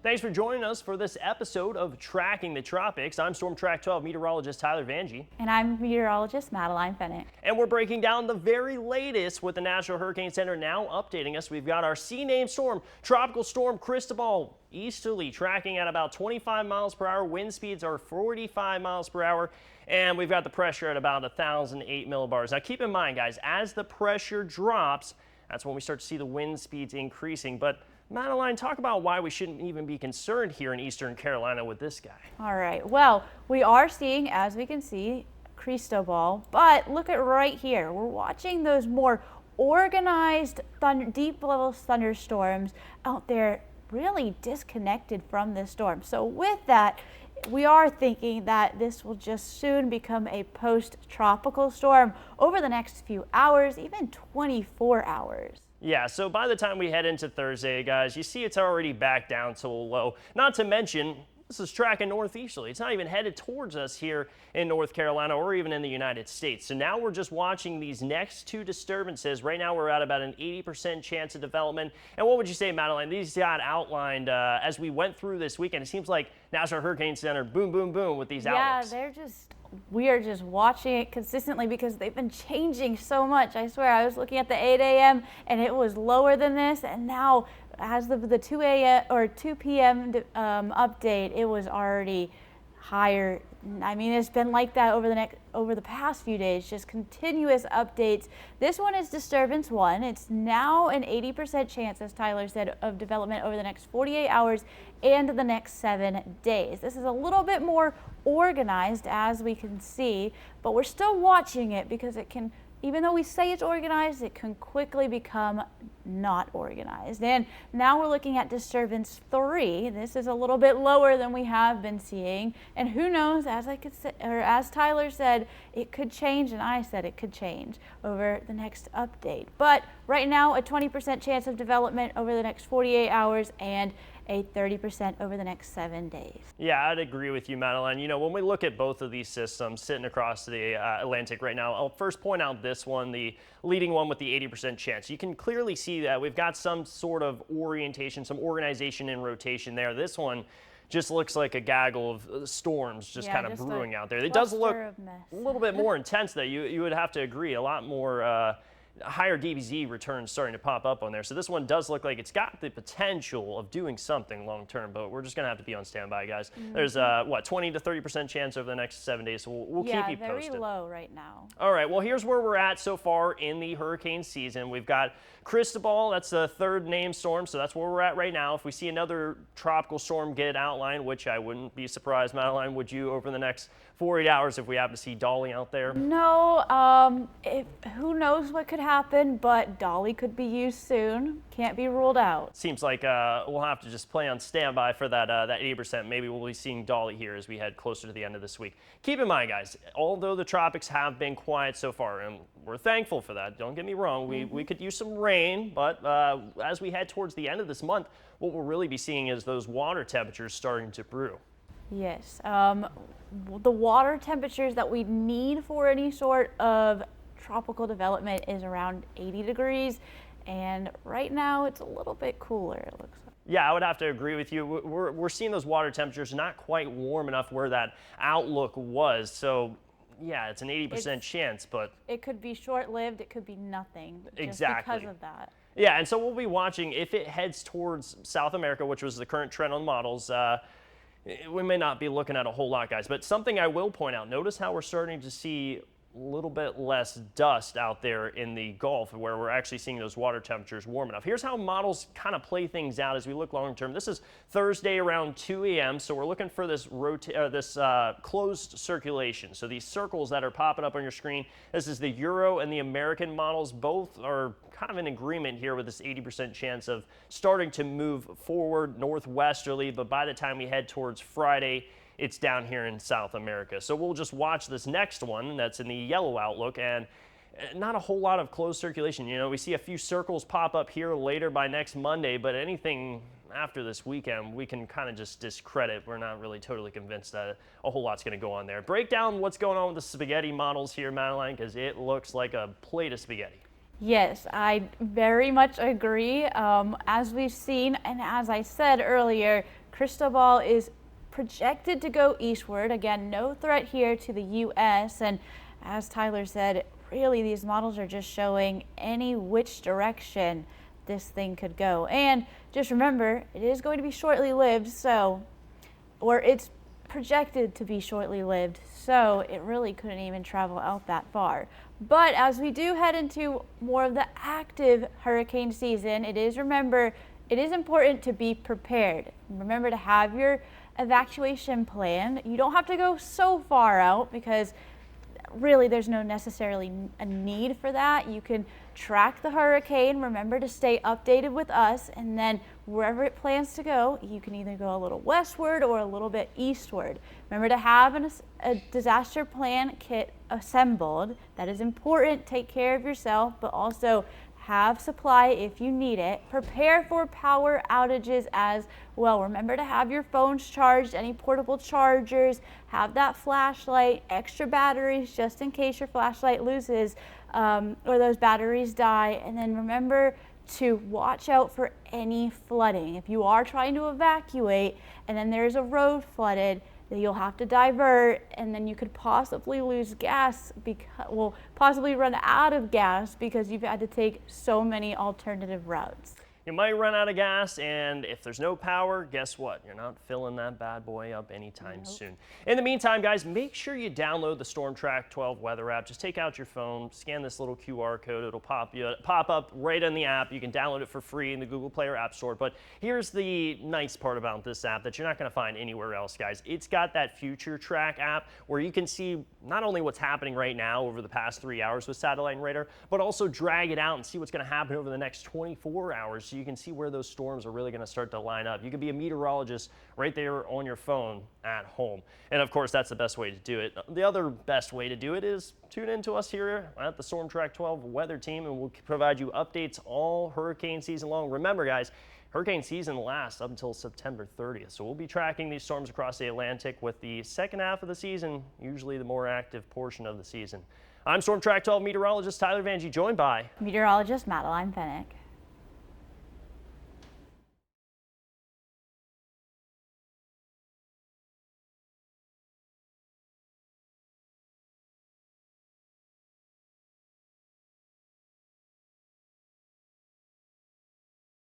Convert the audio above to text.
Thanks for joining us for this episode of Tracking the Tropics. I'm Storm Track 12 meteorologist Tyler Vangi. And I'm meteorologist Madeline Fenneck. And we're breaking down the very latest with the National Hurricane Center now updating us. We've got our C-named storm, Tropical Storm Cristobal, easterly, tracking at about 25 miles per hour. Wind speeds are 45 miles per hour. And we've got the pressure at about 1,008 millibars. Now keep in mind, guys, as the pressure drops, that's when we start to see the wind speeds increasing. But Madeline, talk about why we shouldn't even be concerned here in Eastern Carolina with this guy. All right, well, we are seeing, as we can see, Cristobal, but look at right here. We're watching those more organized deep level thunderstorms out there, really disconnected from this storm. So with that, we are thinking that this will just soon become a post-tropical storm over the next few hours, even 24 hours. Yeah, so by the time we head into Thursday, guys, you see it's already back down to a low. Not to mention, this is tracking northeasterly. It's not even headed towards us here in North Carolina or even in the United States. So now we're just watching these next two disturbances. Right now we're at about an 80% chance of development. And what would you say, Madeline? These got outlined as we went through this weekend. It seems like National Hurricane Center, boom, boom, boom with these outlooks. Yeah, we are just watching it consistently because they've been changing so much. I swear, I was looking at the 8 a.m. and it was lower than this, and now as the 2 a.m. or 2 p.m. Update, it was already higher. I mean, it's been like that over the past few days, just continuous updates. This one is disturbance 1. It's now an 80% chance, as Tyler said, of development over the next 48 hours and the next 7 days. This is a little bit more organized, as we can see, but we're still watching it because it can, even though we say it's organized, it can quickly become not organized. And now we're looking at disturbance 3. This is a little bit lower than we have been seeing. And who knows, as Tyler said, it could change, and I said it could change over the next update. But right now, a 20% chance of development over the next 48 hours and a 30% over the next 7 days. Yeah, I'd agree with you, Madeline. You know, when we look at both of these systems sitting across the Atlantic right now, I'll first point out this one, the leading one with the 80% chance. You can clearly see that we've got some sort of orientation, some organization and rotation there. This one just looks like a gaggle of storms just kind of brewing out there. It does look a little bit more intense, though. You would have to agree. A lot more higher DBZ returns starting to pop up on there. So this one does look like it's got the potential of doing something long term, but we're just going to have to be on standby, guys. There's 20 to 30% chance over the next 7 days, so we'll keep you posted. Yeah, very low right now. All right, well, here's where we're at so far in the hurricane season. We've got Cristobal, that's the third named storm, so that's where we're at right now. If we see another tropical storm get outlined, which I wouldn't be surprised, Madeline, would you, over the next 48 hours if we happen to see Dolly out there? No, who knows what could happen, but Dolly could be used soon. Can't be ruled out. Seems like we'll have to just play on standby for that 80%. Maybe we'll be seeing Dolly here as we head closer to the end of this week. Keep in mind, guys, although the tropics have been quiet so far, and we're thankful for that, don't get me wrong, we could use some rain, but as we head towards the end of this month, what we'll really be seeing is those water temperatures starting to brew. Yes, the water temperatures that we need for any sort of tropical development is around 80 degrees, and right now it's a little bit cooler, it looks like. Yeah, I would have to agree with you. We're seeing those water temperatures not quite warm enough where that outlook was, so yeah, it's an 80% chance, but it could be short-lived, it could be nothing, exactly, just because of that. Yeah, and so we'll be watching if it heads towards South America, which was the current trend on models. We may not be looking at a whole lot, guys, but something I will point out, notice how we're starting to see a little bit less dust out there in the Gulf where we're actually seeing those water temperatures warm enough. Here's how models kind of play things out as we look long term. This is Thursday around 2 a.m. So we're looking for this closed circulation. So these circles that are popping up on your screen, this is the Euro and the American models. Both are kind of in agreement here with this 80% chance of starting to move forward northwesterly. But by the time we head towards Friday, it's down here in South America. So we'll just watch this next one that's in the yellow outlook, and not a whole lot of closed circulation. You know, we see a few circles pop up here later by next Monday, but anything after this weekend, we can kind of just discredit. We're not really totally convinced that a whole lot's going to go on there. Break down what's going on with the spaghetti models here, Madeline, because it looks like a plate of spaghetti. Yes, I very much agree. As we've seen, and as I said earlier, Cristobal is projected to go eastward. Again, no threat here to the U.S. And as Tyler said, really these models are just showing any which direction this thing could go. And just remember, it is going to be shortly lived, or it's projected to be shortly lived, so it really couldn't even travel out that far. But as we do head into more of the active hurricane season, it is important to be prepared. Remember to have your evacuation plan. You don't have to go so far out because really there's no necessarily a need for that. You can track the hurricane. Remember to stay updated with us, and then wherever it plans to go, you can either go a little westward or a little bit eastward. Remember to have a disaster plan kit assembled. That is important. Take care of yourself, but also have supply if you need it. Prepare for power outages as well. Remember to have your phones charged, any portable chargers, have that flashlight, extra batteries just in case your flashlight loses or those batteries die. And then remember to watch out for any flooding. If you are trying to evacuate and then there's a road flooded, that you'll have to divert, and then you could possibly lose gas, possibly run out of gas because you've had to take so many alternative routes. You might run out of gas, and if there's no power, guess what? You're not filling that bad boy up anytime soon. In the meantime, guys, make sure you download the Storm Track 12 weather app. Just take out your phone, scan this little QR code. It'll pop up right in the app. You can download it for free in the Google Play or App Store. But here's the nice part about this app that you're not going to find anywhere else, guys. It's got that Future Track app where you can see not only what's happening right now over the past 3 hours with satellite and radar, but also drag it out and see what's going to happen over the next 24 hours. So you can see where those storms are really going to start to line up. You can be a meteorologist right there on your phone at home. And of course, that's the best way to do it. The other best way to do it is tune in to us here at the Storm Track 12 weather team, and we'll provide you updates all hurricane season long. Remember, guys, hurricane season lasts up until September 30th. So we'll be tracking these storms across the Atlantic with the second half of the season, usually the more active portion of the season. I'm Storm Track 12 meteorologist Tyler Vangi, joined by Meteorologist Madeline Fenneck.